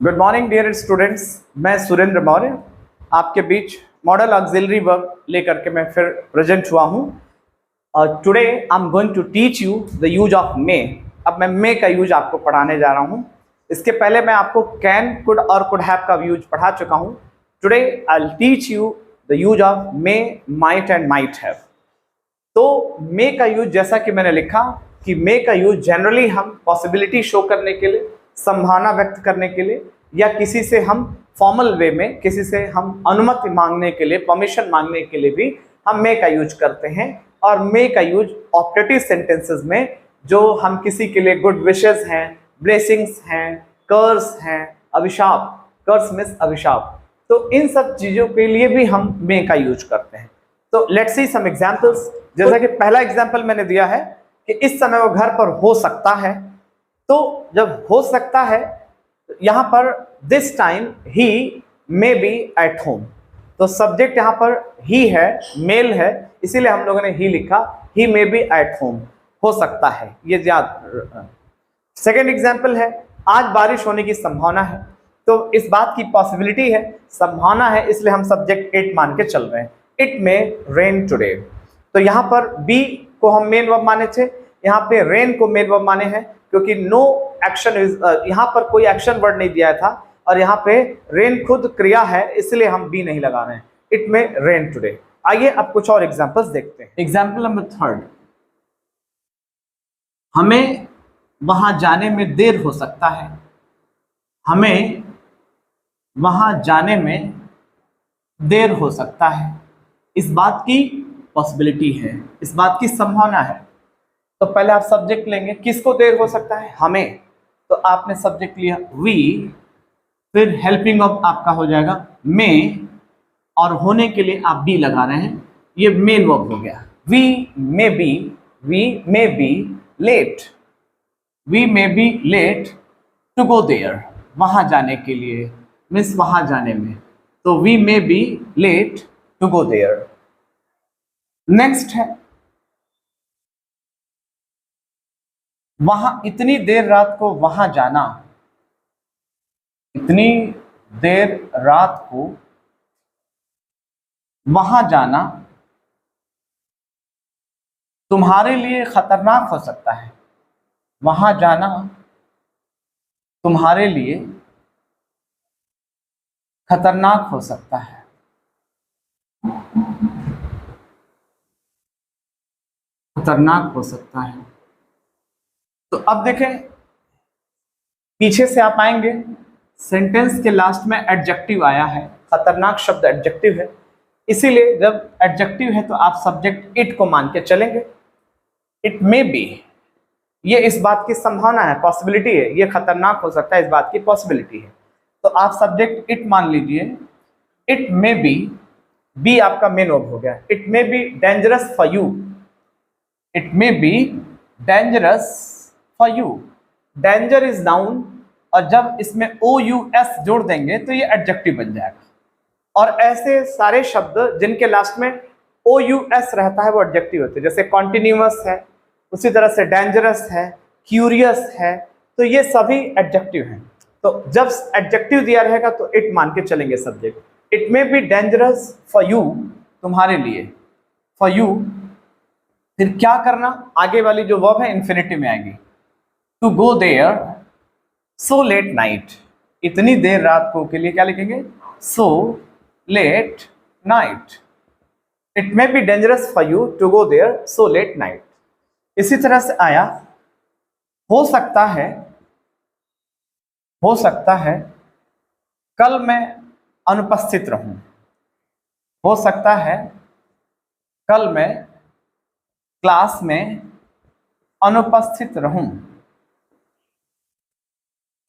Good morning dear students. मैं सुरेंद्र मौर्य आपके बीच model auxiliary verb लेकर के मैं फिर प्रेजेंट हुआ हूँ। Today I am going to teach you the use of may. अब मैं मे का यूज आपको पढ़ाने जा रहा हूँ। इसके पहले मैं आपको कैन, कुड और कुड हैव का यूज पढ़ा चुका हूँ। Today I will teach you the use of may, might and might have. तो मे का यूज, जैसा कि मैंने लिखा कि मे का यूज जनरली हम पॉसिबिलिटी शो करने के लिए, संभावना व्यक्त करने के लिए, या किसी से हम फॉर्मल वे में किसी से हम अनुमति मांगने के लिए, परमिशन मांगने के लिए भी हम मे का यूज करते हैं। और मे का यूज ऑप्टेटिव सेंटेंसेस में, जो हम किसी के लिए गुड विशेस हैं, ब्लेसिंग्स हैं, कर्स हैं, अभिशाप, कर्स मीन्स अभिशाप, तो इन सब चीजों के लिए भी हम मे का यूज करते हैं। तो लेट्स सी सम एग्जांपल्स। जैसा कि पहला एग्जांपल मैंने दिया है कि इस समय वो घर पर हो सकता है। तो जब हो सकता है, यहां पर this time he may B at home, तो सब्जेक्ट यहां पर ही है, मेल है, इसीलिए हम लोगों ने ही लिखा। ही मे बी एट होम, हो सकता है, ये याद। सेकेंड एग्जांपल है, आज बारिश होने की संभावना है। तो इस बात की पॉसिबिलिटी है, संभावना है, इसलिए हम सब्जेक्ट इट मान के चल रहे हैं। It may rain today. तो यहाँ पर बी को हम मेन वर्ब माने थे, यहाँ पे रेन को मेन वर्ब माने हैं, क्योंकि नो एक्शन इज, यहाँ पर कोई एक्शन वर्ड नहीं दिया था, और यहाँ पे रेन खुद क्रिया है, इसलिए हम बी नहीं लगा रहे हैं। It may rain today. आइए अब कुछ और एग्जांपल्स देखते हैं। एग्जांपल नंबर थर्ड, हमें वहां जाने में देर हो सकता है। हमें वहां जाने में देर हो सकता है, इस बात की पॉसिबिलिटी है, इस बात की संभावना है। तो पहले आप सब्जेक्ट लेंगे, किसको देर हो सकता है? हमें। तो आपने सब्जेक्ट लिया वी, फिर हेल्पिंग ऑफ आपका हो जाएगा मे, और होने के लिए आप बी लगा रहे हैं, ये मेन वर्ब हो गया। We may be late, we may be late to go there, वहां जाने के लिए, मीन्स वहां जाने में। तो we may be late to go there. Next है, वहां इतनी देर रात को वहां जाना, इतनी देर रात को वहां जाना तुम्हारे लिए खतरनाक हो सकता है। वहां जाना तुम्हारे लिए खतरनाक हो सकता है। खतरनाक हो सकता है। तो अब देखें, पीछे से आप आएंगे, सेंटेंस के लास्ट में एडजेक्टिव आया है, खतरनाक शब्द एडजेक्टिव है, इसीलिए जब एडजेक्टिव है तो आप सब्जेक्ट इट को मान के चलेंगे। इट मे बी, ये इस बात की संभावना है, पॉसिबिलिटी है, ये खतरनाक हो सकता है, इस बात की पॉसिबिलिटी है। तो आप सब्जेक्ट इट मान लीजिए। इट मे बी आपका मेन वर्ब हो गया। It may be dangerous for you, it may be dangerous for you. Danger is noun, और जब इसमें ओ यू एस जोड़ देंगे तो ये एडजेक्टिव बन जाएगा। और ऐसे सारे शब्द जिनके लास्ट में ओ यू एस रहता है वो एडजेक्टिव होते हैं, जैसे कॉन्टिन्यूअस है, उसी तरह से डेंजरस है, क्यूरियस है, तो ये सभी एडजेक्टिव हैं। तो जब एडजेक्टिव दिया रहेगा तो इट मान के चलेंगे subject. It may be dangerous for you, तुम्हारे लिए, फॉर यू। फिर क्या करना, आगे वाली जो वर्ब है इंफिनिटिव में आएगी। To go there so late night, इतनी देर रात को के लिए क्या लिखेंगे? So late night. It may be dangerous for you to go there so late night. इसी तरह से आया, हो सकता है, हो सकता है कल मैं अनुपस्थित रहूं, हो सकता है कल मैं क्लास में अनुपस्थित रहूं,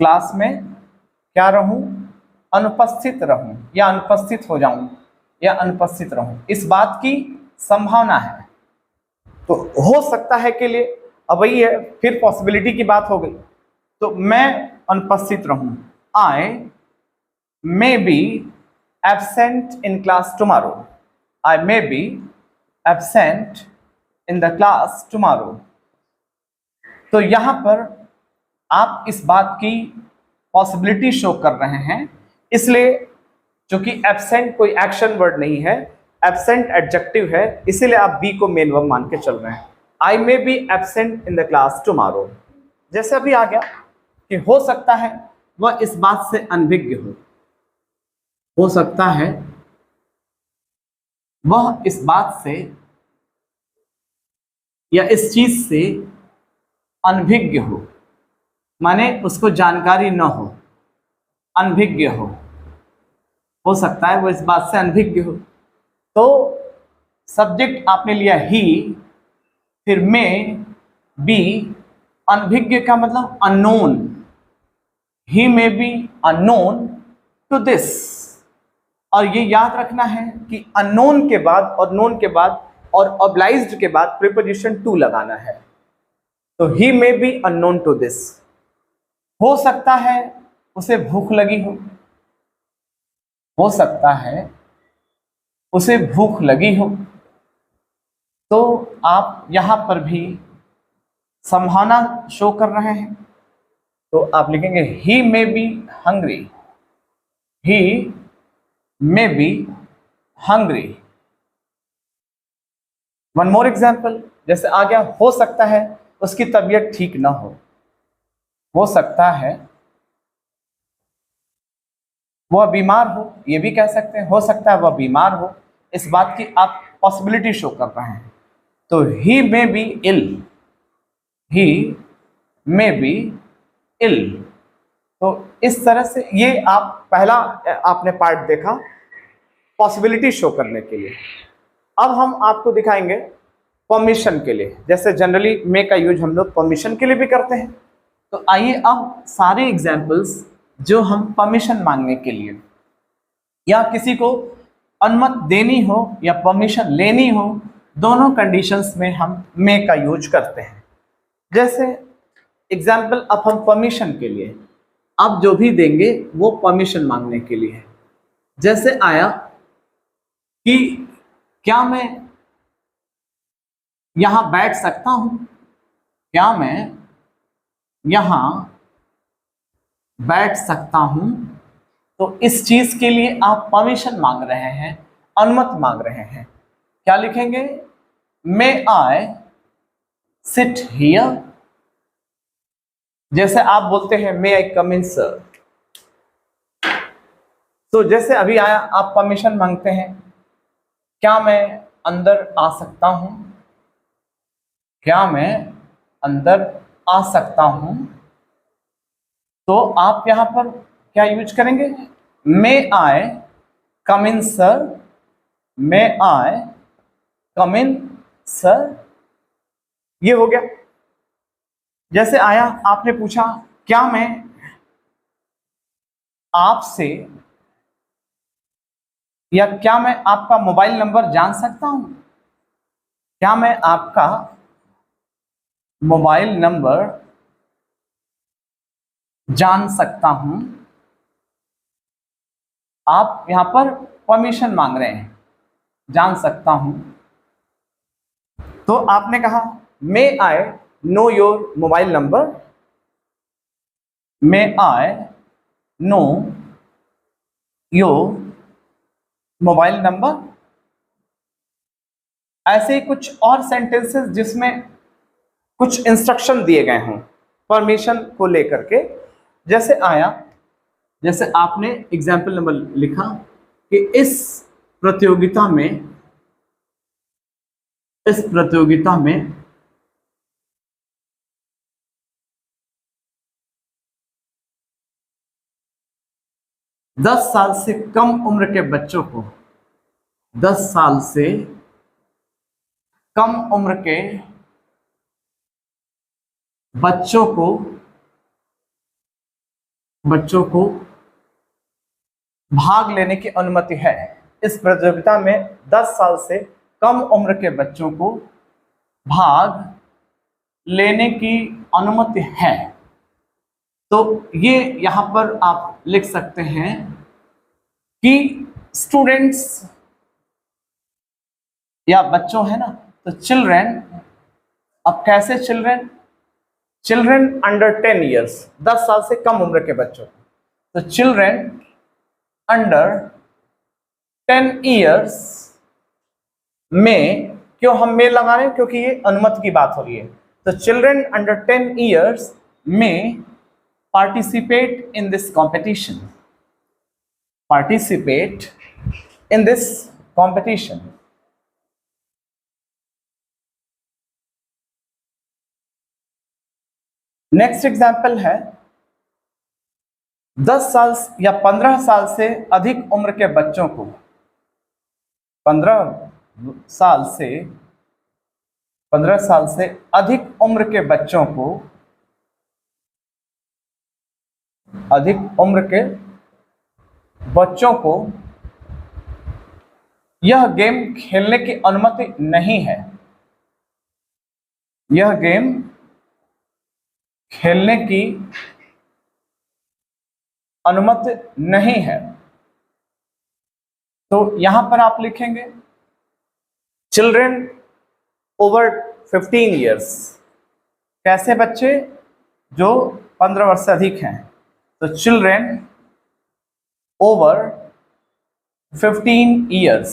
क्लास में क्या रहूं? अनुपस्थित रहूं, या अनुपस्थित हो जाऊं, या अनुपस्थित रहूं, इस बात की संभावना है। तो हो सकता है के लिए अब वही है, फिर पॉसिबिलिटी की बात हो गई। तो मैं अनुपस्थित रहूं, I may be absent in class tomorrow, I may be absent in the class tomorrow. तो यहां पर आप इस बात की पॉसिबिलिटी शो कर रहे हैं, इसलिए चूंकि एब्सेंट कोई एक्शन वर्ड नहीं है, एब्सेंट एडजेक्टिव है, इसीलिए आप बी को मेन वर्ब मान के चल रहे हैं। I may be absent in the class tomorrow. जैसे अभी आ गया कि हो सकता है वह इस बात से अनभिज्ञ हो सकता है वह इस बात से या इस चीज से अनभिज्ञ माने उसको जानकारी न हो, अनभिज्ञ हो सकता है वो इस बात से अनभिज्ञ हो। तो सब्जेक्ट आपने लिया ही, फिर में बी, अनभिज्ञ का मतलब unknown, he may be unknown to this. और ये याद रखना है कि अननोन के बाद और नोन के बाद और ऑब्लाइज्ड के बाद प्रीपोजिशन टू लगाना है। तो he may be unknown to this, हो सकता है उसे भूख लगी हो सकता है उसे भूख लगी हो। तो आप यहां पर भी संभावना शो कर रहे हैं, तो आप लिखेंगे he may be hungry, he may be hungry. One more example, जैसे आ गया हो सकता है उसकी तबीयत ठीक ना हो सकता है वह बीमार हो, ये भी कह सकते हैं, हो सकता है वह बीमार हो, इस बात की आप पॉसिबिलिटी शो कर रहे हैं। तो he may B ill, he may B इल। तो इस तरह से ये आप पहला आपने पार्ट देखा पॉसिबिलिटी शो करने के लिए। अब हम आपको दिखाएंगे परमिशन के लिए। जैसे जनरली मे का यूज हम लोग परमिशन के लिए भी करते हैं, तो आइए अब सारे एग्जाम्पल्स जो हम परमिशन मांगने के लिए या किसी को अनुमति देनी हो या परमिशन लेनी हो, दोनों कंडीशंस में हम मे का यूज करते हैं। जैसे एग्जाम्पल अब हम परमिशन के लिए, अब जो भी देंगे वो परमिशन मांगने के लिए है। जैसे आया कि क्या मैं यहां बैठ सकता हूं, क्या मैं यहां बैठ सकता हूं, तो इस चीज के लिए आप परमिशन मांग रहे हैं, अनुमति मांग रहे हैं। क्या लिखेंगे? मे आई सिट हियर। जैसे आप बोलते हैं मे आई कम इन सर, तो जैसे अभी आया आप परमिशन मांगते हैं, क्या मैं अंदर आ सकता हूं, क्या मैं अंदर आ सकता हूं, तो आप यहां पर क्या यूज करेंगे? मे आई कम इन सर, मे आई कम इन सर, ये हो गया। जैसे आया आपने पूछा क्या मैं आपसे या क्या मैं आपका मोबाइल नंबर जान सकता हूं, क्या मैं आपका मोबाइल नंबर जान सकता हूं। आप यहां पर परमिशन मांग रहे हैं, जान सकता हूं, तो आपने कहा may I know your mobile number, may I know your mobile number. ऐसे ही कुछ और सेंटेंसेस जिसमें कुछ इंस्ट्रक्शन दिए गए हों परमिशन को लेकर के। जैसे आया, जैसे आपने एग्जाम्पल नंबर लिखा कि इस प्रतियोगिता में 10 साल से कम उम्र के बच्चों को, 10 साल से कम उम्र के बच्चों को भाग लेने की अनुमति है। इस प्रतियोगिता में 10 साल से कम उम्र के बच्चों को भाग लेने की अनुमति है। तो ये यहां पर आप लिख सकते हैं कि स्टूडेंट्स या बच्चों है ना, तो चिल्ड्रेन। अब कैसे चिल्ड्रेन? चिल्ड्रेन अंडर 10 ईयर्स, 10 साल से कम उम्र के बच्चों, तो चिल्ड्रेन अंडर 10 ईयर्स में, क्यों हम में लगा रहे हैं, क्योंकि ये अनुमति की बात हो रही है। तो चिल्ड्रेन अंडर 10 ईयर्स में participate in this competition, participate in this competition. Next example है 10 साल या 15 साल से अधिक उम्र के बच्चों को, 15 साल से अधिक उम्र के बच्चों को, यह गेम खेलने की अनुमति नहीं है। यह गेम खेलने की अनुमति नहीं है। तो यहां पर आप लिखेंगे चिल्ड्रेन ओवर 15 ईयर्स। कैसे बच्चे? जो 15 वर्ष से अधिक हैं। तो चिल्ड्रेन ओवर 15 ईयर्स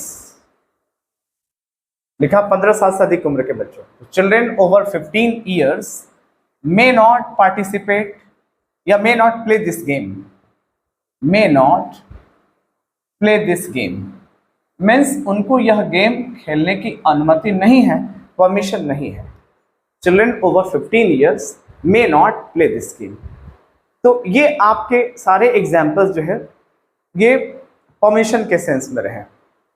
लिखा, 15 साल से अधिक उम्र के बच्चों। तो children over 15 years may not participate या may not play this game. May not play this game means उनको यह गेम खेलने की अनुमति नहीं है, परमिशन नहीं है। Children over 15 years may not play this game. तो ये आपके सारे एग्जाम्पल्स जो है ये परमिशन के सेंस में रहे।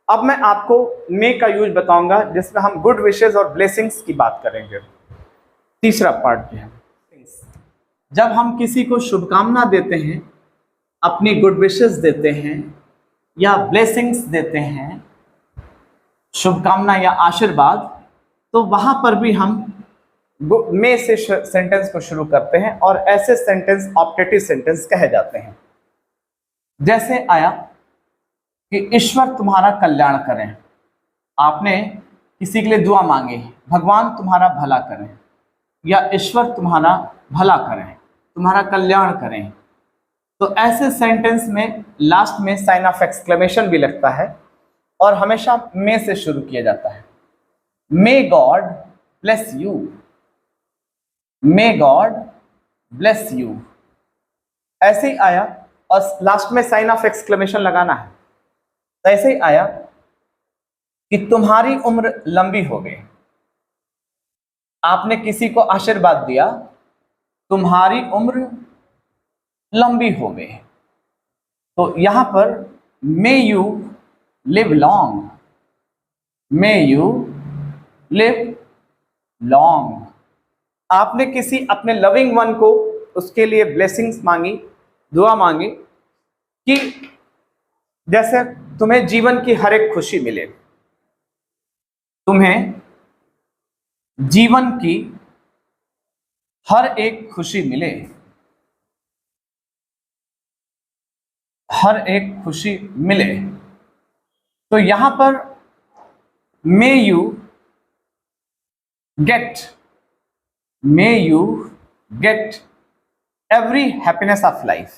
अब मैं आपको मे का यूज बताऊंगा जिसमें हम गुड विशेस और ब्लेसिंग्स की बात करेंगे। तीसरा पार्ट जो है, जब हम किसी को शुभकामना देते हैं, अपनी गुड विशेस देते हैं या ब्लेसिंग्स देते हैं, शुभकामना या आशीर्वाद, तो वहां पर भी हम मे से सेंटेंस को शुरू करते हैं और ऐसे सेंटेंस ऑप्टेटिव सेंटेंस कहे जाते हैं। जैसे आया कि ईश्वर तुम्हारा कल्याण करें। आपने किसी के लिए दुआ मांगी, भगवान तुम्हारा भला करें या ईश्वर तुम्हारा भला करें, तुम्हारा कल्याण करें। तो ऐसे सेंटेंस में लास्ट में साइन ऑफ एक्सक्लेमेशन भी लगता है और हमेशा मे से शुरू किया जाता है। May God bless you, may God bless you, ऐसे ही आया और लास्ट में साइन ऑफ एक्सक्लेमेशन लगाना है। तो ऐसे ही आया कि तुम्हारी उम्र लंबी हो गई। आपने किसी को आशीर्वाद दिया, तुम्हारी उम्र लंबी हो गई। तो यहां पर may you live long, may you live long. आपने किसी अपने लविंग वन को उसके लिए ब्लेसिंग्स मांगी, दुआ मांगी कि जैसे तुम्हें जीवन की हर एक खुशी मिले, तुम्हें जीवन की हर एक खुशी मिले, हर एक खुशी मिले। तो यहां पर may you get, may you get every happiness of life,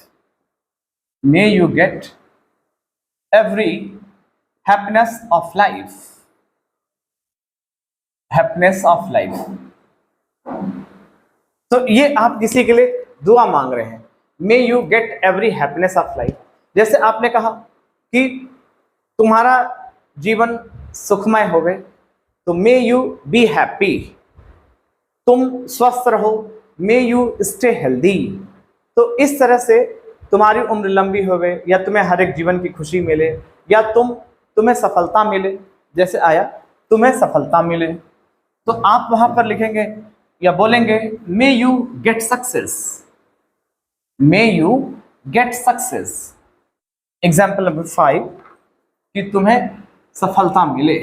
may you get every happiness of life, happiness of life। तो ये आप किसी के लिए दुआ मांग रहे हैं, may you get every happiness of life। जैसे आपने कहा कि तुम्हारा जीवन सुखमय हो गए, तो may you be happy, तुम स्वस्थ रहो, मे यू स्टे हेल्दी। तो इस तरह से तुम्हारी उम्र लंबी हो गई या तुम्हें हर एक जीवन की खुशी मिले या तुम्हें सफलता मिले। जैसे आया तुम्हें सफलता मिले, तो आप वहां पर लिखेंगे या बोलेंगे may you get success, may you get success. Example number 5 कि तुम्हें सफलता मिले,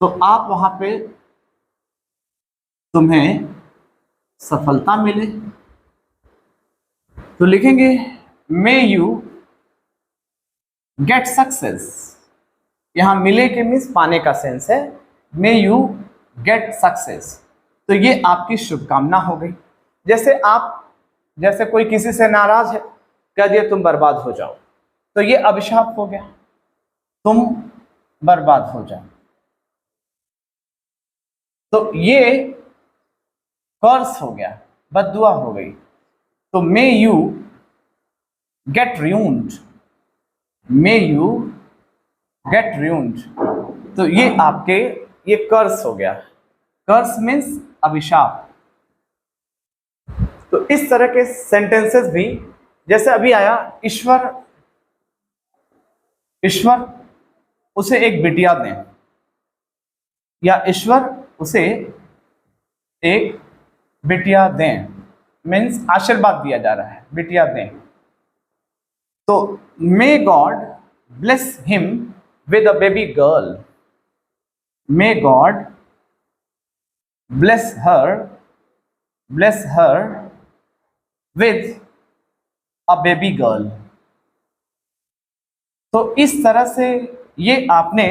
तो आप वहां पे तुम्हें सफलता मिले तो लिखेंगे मे यू गेट सक्सेस। यहां मिले के मीन्स पाने का सेंस है, मे यू गेट सक्सेस। तो ये आपकी शुभकामना हो गई। जैसे कोई किसी से नाराज है कह दिया तुम बर्बाद हो जाओ, तो ये अभिशाप हो गया, तुम बर्बाद हो जाओ। तो ये कर्स हो गया, बद्दुआ हो गई। तो may you get ruined, may you get ruined, तो ये आपके ये कर्स हो गया। कर्स मीन्स अभिशाप। तो इस तरह के सेंटेंसेस भी, जैसे अभी आया ईश्वर उसे एक बिटिया दें, या ईश्वर उसे एक बिटिया दें, मीन्स आशीर्वाद दिया जा रहा है, बिटिया दें। तो may God bless him with a baby girl, may God bless her with a baby girl. तो इस तरह से ये आपने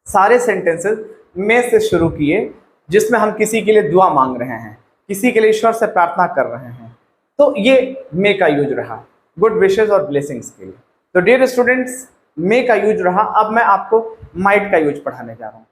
सारे सेंटेंसेस में से शुरू किए, जिसमें हम किसी के लिए दुआ मांग रहे हैं, किसी के लिए ईश्वर से प्रार्थना कर रहे हैं। तो ये मे का यूज रहा गुड विशेस और ब्लेसिंग्स के लिए। तो डियर स्टूडेंट्स, मे का यूज रहा। अब मैं आपको माइट का यूज पढ़ाने जा रहा हूँ।